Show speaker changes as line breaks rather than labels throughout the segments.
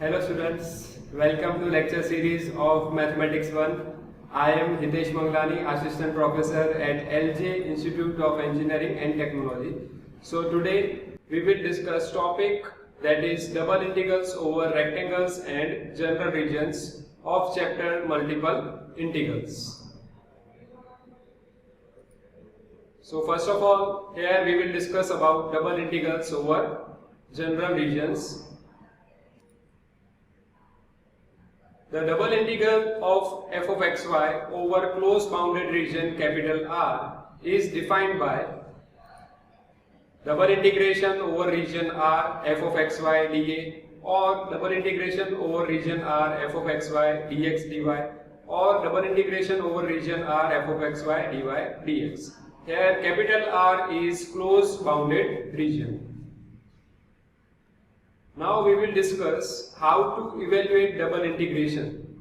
Hello students, welcome to lecture series of Mathematics 1. I am Hitesh Manglani, Assistant Professor at LJ Institute of Engineering and Technology. So today we will discuss topic that is double integrals over rectangles and general regions of chapter multiple integrals. So first of all, here we will discuss about double integrals over general regions. The double integral of f of xy over closed bounded region capital R is defined by double integration over region R f of xy dA, or double integration over region R f of xy dx dy, or double integration over region R f of xy dy dx. Here capital R is closed bounded region. Now we will discuss how to evaluate double integration.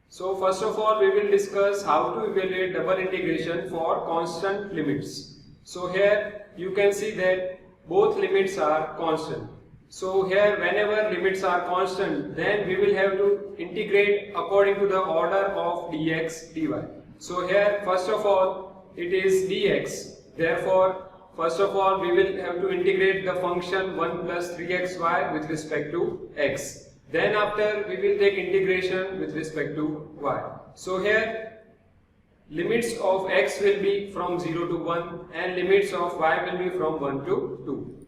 So first of all we will discuss how to evaluate double integration for constant limits. So here you can see that both limits are constant. So here whenever limits are constant, then we will have to integrate according to the order of dx dy. So here first of all it is dx, therefore first of all we will have to integrate the function 1 plus 3xy with respect to x. Then after we will take integration with respect to y. So here limits of x will be from 0 to 1 and limits of y will be from 1 to 2.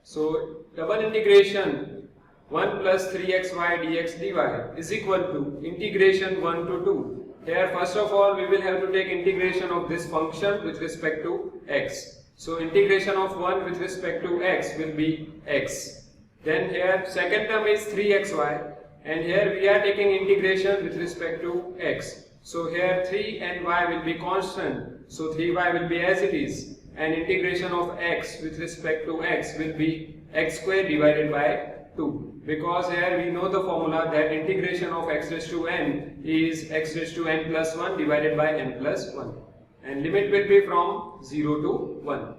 So double integration 1 plus 3xy dx dy is equal to integration 1 to 2. Here first of all we will have to take integration of this function with respect to x. So integration of 1 with respect to x will be x. Then here second term is 3xy and here we are taking integration with respect to x. So here 3 and y will be constant. So 3y will be as it is, and integration of x with respect to x will be x square divided by 2. Because here we know the formula that integration of x raised to n is x raised to n plus 1 divided by n plus 1, and limit will be from 0 to 1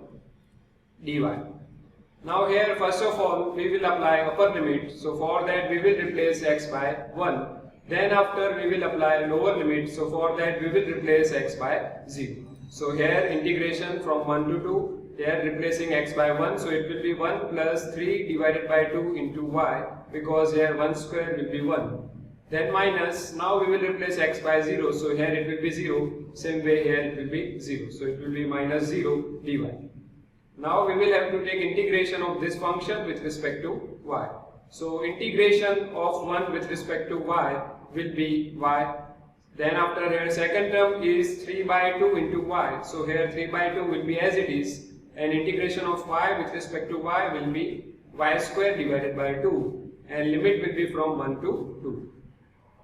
dy. Now here first of all we will apply upper limit. So for that we will replace x by 1. Then after we will apply lower limit. So for that we will replace x by 0. So here integration from 1 to 2. Here replacing x by 1, so it will be 1 plus 3 divided by 2 into y, because here 1 square will be 1. Then minus, now we will replace x by 0, so here it will be 0, same way here it will be 0, so it will be minus 0 dy. Now we will have to take integration of this function with respect to y. So integration of 1 with respect to y will be y. Then after here second term is 3 by 2 into y, so here 3 by 2 will be as it is, and integration of y with respect to y will be y square divided by 2, and limit will be from 1 to 2.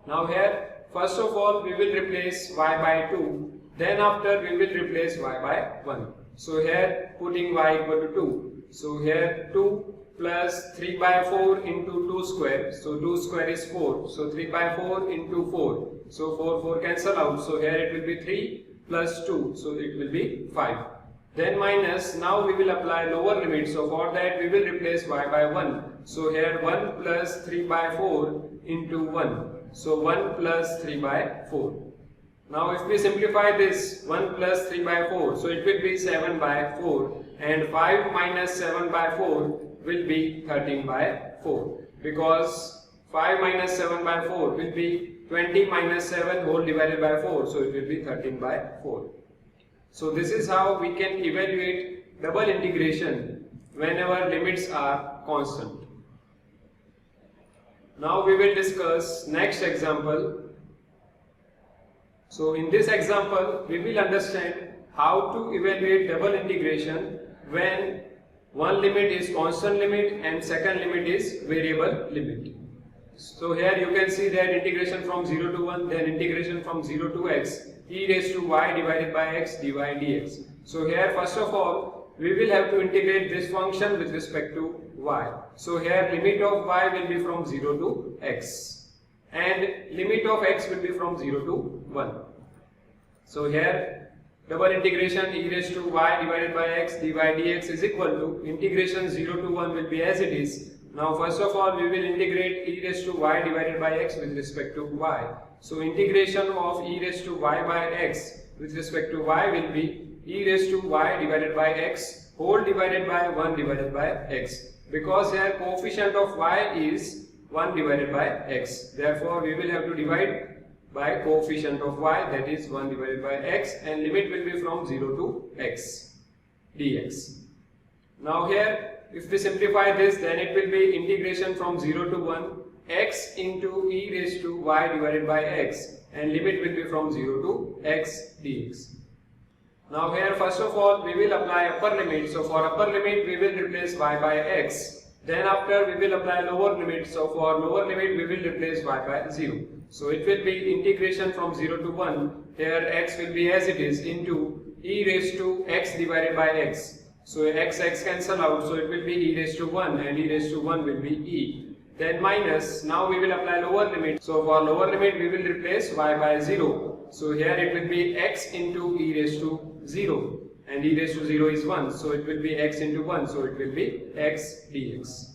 Now here first of all we will replace y by 2, then after we will replace y by 1. So here putting y equal to 2, so here 2 plus 3 by 4 into 2 square, so 2 square is 4, so 3 by 4 into 4, so 4 cancel out, so here it will be 3 plus 2, so it will be 5. Then minus, now we will apply lower limit, so for that we will replace y by 1. So here 1 plus 3 by 4 into 1. So 1 plus 3 by 4. Now if we simplify this 1 plus 3 by 4, so it will be 7 by 4, and 5 minus 7 by 4 will be 13 by 4. Because 5 minus 7 by 4 will be 20 minus 7 whole divided by 4, so it will be 13 by 4. So this is how we can evaluate double integration whenever limits are constant. Now we will discuss next example. So in this example we will understand how to evaluate double integration when one limit is constant limit and second limit is variable limit. So here you can see that integration from 0 to 1, then integration from 0 to x, e raised to y divided by x dy dx. So here first of all we will have to integrate this function with respect to y. So here limit of y will be from 0 to x and limit of x will be from 0 to 1. So here double integration e raised to y divided by x dy dx is equal to integration 0 to 1 will be as it is Now first of all we will integrate e raised to y divided by x with respect to y. So integration of e raised to y by x with respect to y will be e raised to y divided by x whole divided by 1 divided by x. Because here coefficient of y is 1 divided by x. Therefore we will have to divide by coefficient of y, that is 1 divided by x, and limit will be from 0 to x dx. Now here if we simplify this, then it will be integration from 0 to 1 x into e raised to y divided by x, and limit will be from 0 to x dx. Now here first of all we will apply upper limit. So for upper limit we will replace y by x. Then after we will apply lower limit. So for lower limit we will replace y by 0. So it will be integration from 0 to 1. Here x will be as it is into e raised to x divided by x. So x cancel out. So it will be e raised to 1, and e raised to 1 will be e. Then minus. Now we will apply lower limit. So for lower limit we will replace y by 0. So here it will be x into e raised to 0, and e raised to 0 is 1, so it will be x into 1, so it will be x dx.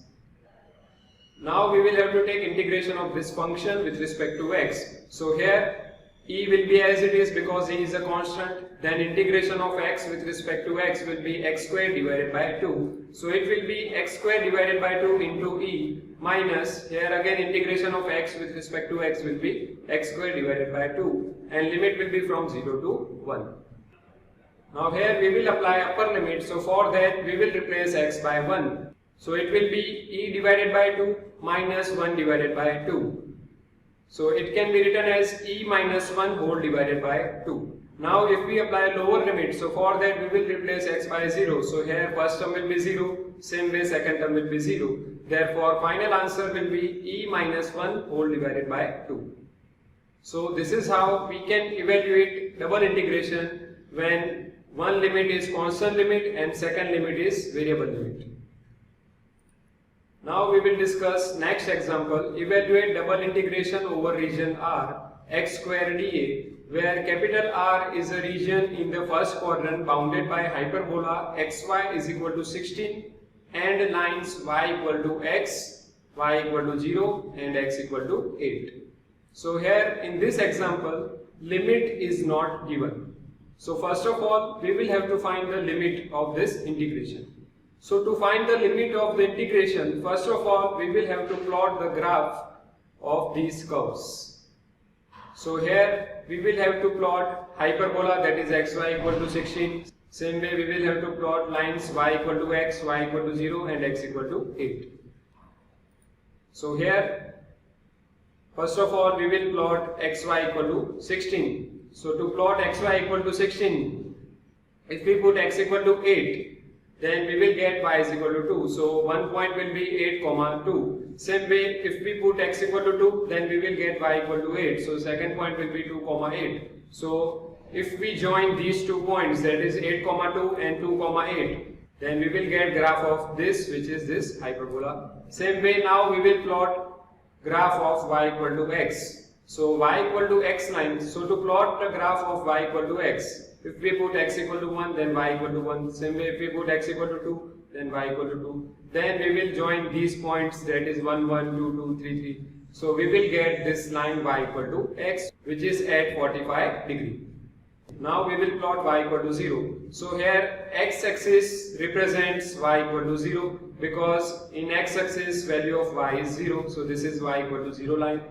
Now we will have to take integration of this function with respect to x. So here e will be as it is because e is a constant. Then integration of x with respect to x will be x squared divided by 2. So it will be x squared divided by 2 into e minus, here again integration of x with respect to x will be x squared divided by 2, and limit will be from 0 to 1. Now here we will apply upper limit. So for that we will replace x by 1. So it will be e divided by 2 minus 1 divided by 2. So it can be written as e minus 1 whole divided by 2. Now if we apply lower limit, so for that we will replace x by 0. So here first term will be 0, same way second term will be 0. Therefore final answer will be e minus 1 whole divided by 2. So this is how we can evaluate double integration when one limit is constant limit and second limit is variable limit. Now we will discuss next example. Evaluate double integration over region R x square dA, where capital R is a region in the first quadrant bounded by hyperbola xy is equal to 16 and lines y equal to x, y equal to 0 and x equal to 8. So here in this example limit is not given. So first of all we will have to find the limit of this integration. So to find the limit of the integration, first of all we will have to plot the graph of these curves. So here we will have to plot hyperbola, that is xy equal to 16. Same way we will have to plot lines y equal to x, y equal to 0 and x equal to 8. So here first of all we will plot xy equal to 16. So to plot xy equal to 16, if we put x equal to 8, then we will get y is equal to 2. So one point will be 8, 2. Same way if we put x equal to 2, then we will get y equal to 8. So second point will be 2, 8. So if we join these 2 points, that is 8, 2 and 2, 8, then we will get graph of this, which is this hyperbola. Same way now we will plot graph of y equal to x. So y equal to x line. So to plot the graph of y equal to x, if we put x equal to 1, then y equal to 1. Same way if we put x equal to 2, then y equal to 2. Then we will join these points, that is 1, 1, 2, 2, 3, 3. So we will get this line y equal to x, which is at 45 degree. Now we will plot y equal to 0. So here x axis represents y equal to 0 because in x axis value of y is 0. So this is y equal to 0 line.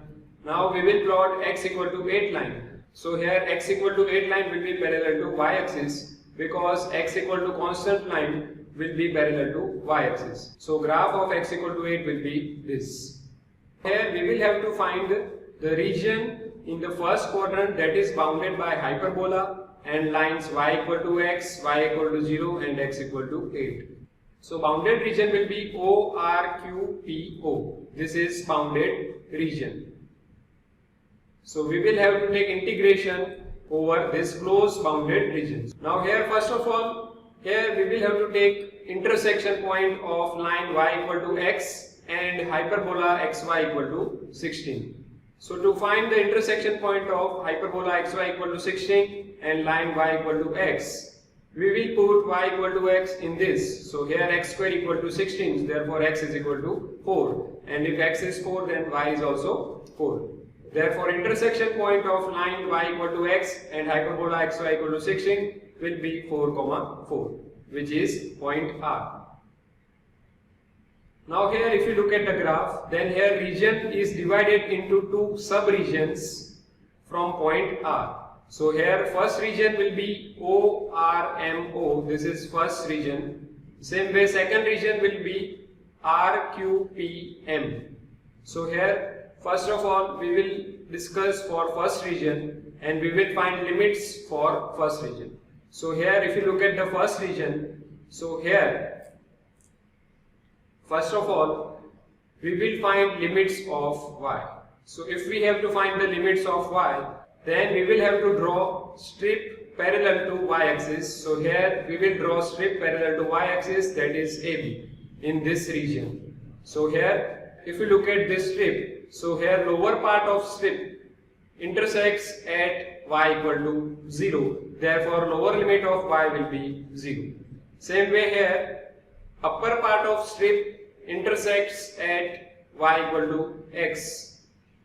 Now we will plot x equal to 8 line. So here x equal to 8 line will be parallel to y axis because x equal to constant line will be parallel to y axis. So graph of x equal to 8 will be this. Here we will have to find the region in the first quadrant that is bounded by hyperbola and lines y equal to x, y equal to 0 and x equal to 8. So bounded region will be ORQPO. This is bounded region. So we will have to take integration over this closed bounded region. Now here first of all, here we will have to take intersection point of line y equal to x and hyperbola xy equal to 16. So to find the intersection point of hyperbola xy equal to 16 and line y equal to x, we will put y equal to x in this. So here x square equal to 16, therefore x is equal to 4. And if x is 4, then y is also 4. Therefore intersection point of line y equal to x and hyperbola xy equal to 16 will be 4, 4, which is point R. Now here if you look at the graph, then here region is divided into two sub-regions from point R. So here first region will be ORMO, this is first region. Same way second region will be RQPM. So here first of all we will discuss for first region and we will find limits for first region. So here if you look at the first region, so here first of all we will find limits of y. So if we have to find the limits of y, then we will have to draw strip parallel to y-axis. So here we will draw strip parallel to y-axis, that is AB, in this region. So here if you look at this strip, so here lower part of strip intersects at y equal to 0, therefore lower limit of y will be 0. Same way here upper part of strip intersects at y equal to x,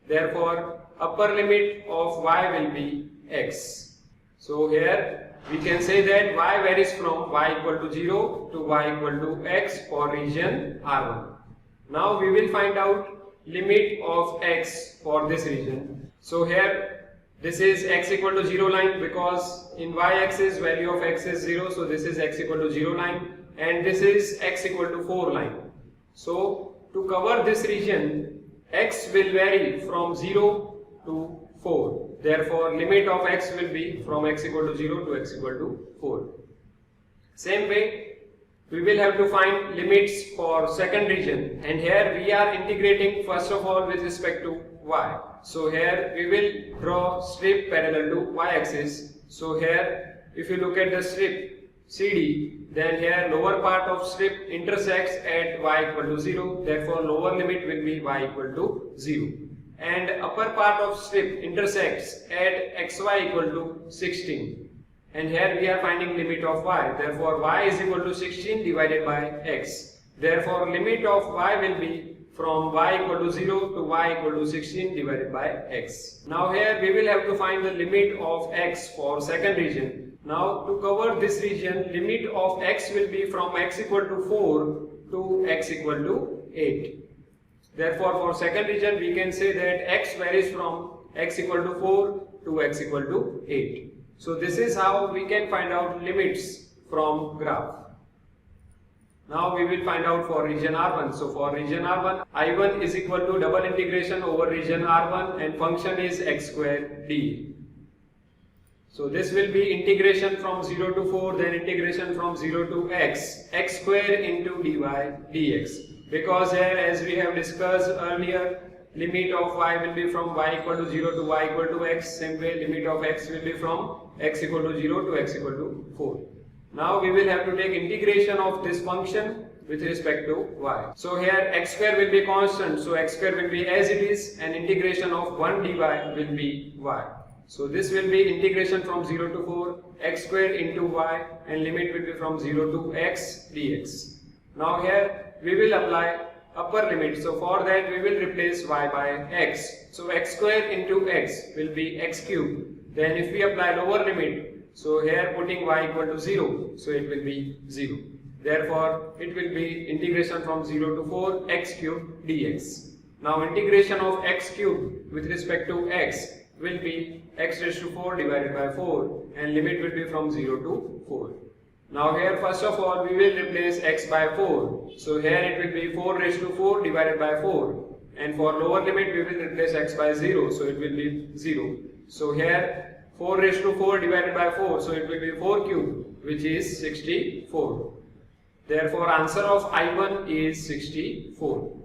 therefore upper limit of y will be x. So here we can say that y varies from y equal to 0 to y equal to x for region R1. Now we will find out limit of x for this region. So here this is x equal to 0 line, because in y-axis value of x is 0, so this is x equal to 0 line, and this is x equal to 4 line. So to cover this region, x will vary from 0 to 4. Therefore limit of x will be from x equal to 0 to x equal to 4. Same way we will have to find limits for second region, and here we are integrating first of all with respect to y. So here we will draw strip parallel to y-axis. So here if you look at the strip CD, then here lower part of strip intersects at y equal to 0, therefore lower limit will be y equal to 0. And upper part of strip intersects at xy equal to 16. And here we are finding limit of y, therefore y is equal to 16 divided by x. Therefore limit of y will be from y equal to 0 to y equal to 16 divided by x. Now here we will have to find the limit of x for second region. Now to cover this region, limit of x will be from x equal to 4 to x equal to 8. Therefore for second region we can say that x varies from x equal to 4 to x equal to 8. So this is how we can find out limits from graph. Now we will find out for region R1. So for region R1, I1 is equal to double integration over region R1 and function is x square d. So this will be integration from 0 to 4, then integration from 0 to x square into dy dx. Because here as we have discussed earlier, limit of y will be from y equal to 0 to y equal to x. Same way limit of x will be from x equal to 0 to x equal to 4. Now we will have to take integration of this function with respect to y. So here x square will be constant, so x square will be as it is, and integration of 1 dy will be y. So this will be integration from 0 to 4 x square into y, and limit will be from 0 to x dx. Now here we will apply upper limit. So for that we will replace y by x. So x square into x will be x cube. Then if we apply lower limit, so here putting y equal to 0, so it will be 0. Therefore it will be integration from 0 to 4 x cube dx. Now integration of x cube with respect to x will be x raised to 4 divided by 4, and limit will be from 0 to 4. Now here first of all we will replace x by 4. So here it will be 4 raised to 4 divided by 4, and for lower limit we will replace x by 0, so it will be 0. So here 4 raised to 4 divided by 4, so it will be 4 cube, which is 64. Therefore answer of I1 is 64.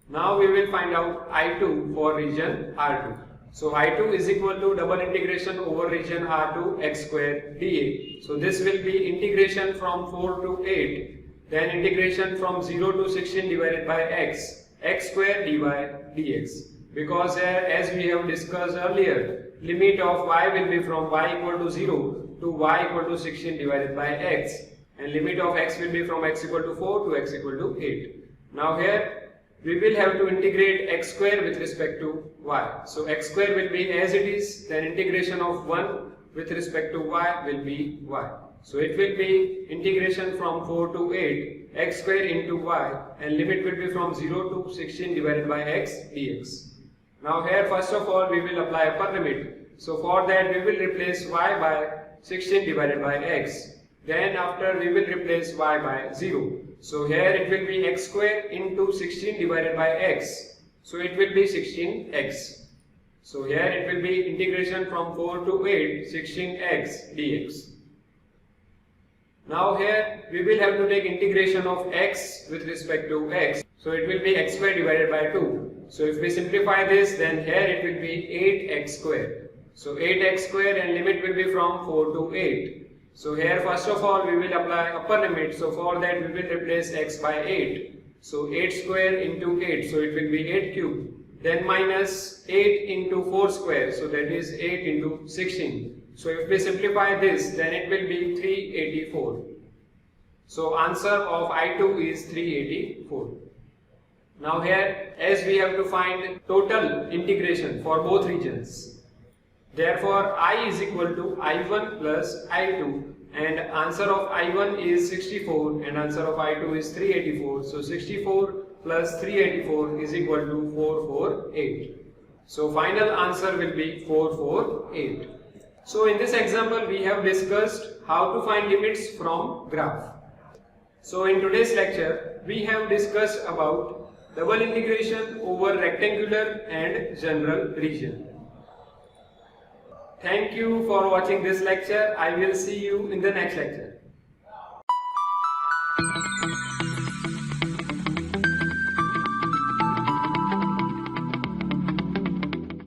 Now we will find out I2 for region R2. So I2 is equal to double integration over region R2 x square dA. So this will be integration from 4 to 8, then integration from 0 to 16 divided by x square dy dx. Because here as we have discussed earlier, limit of y will be from y equal to 0 to y equal to 16 divided by x, and limit of x will be from x equal to 4 to x equal to 8. Now here we will have to integrate x square with respect to y. So x square will be as it is, then integration of 1 with respect to y will be y. So it will be integration from 4 to 8 x square into y, and limit will be from 0 to 16 divided by x dx. Now here first of all we will apply upper limit. So for that we will replace y by 16 divided by x. Then after we will replace y by 0. So here it will be x square into 16 divided by x. So it will be 16x. So here it will be integration from 4 to 8 16x dx. Now here we will have to take integration of x with respect to x. So it will be x square divided by 2. So if we simplify this, then here it will be 8x square. So 8x square, and limit will be from 4 to 8. So here first of all we will apply upper limit. So for that we will replace x by 8. So 8 square into 8. So it will be 8 cube. Then minus 8 into 4 square. So that is 8 into 16. So if we simplify this, then it will be 384. So answer of I2 is 384. Now here, as we have to find total integration for both regions, therefore I is equal to I1 plus I2, and answer of I1 is 64 and answer of I2 is 384. So 64 plus 384 is equal to 448. So final answer will be 448. So in this example we have discussed how to find limits from graph. So in today's lecture we have discussed about double integration over rectangular and general region. Thank you for watching this lecture. I will see you in the next lecture.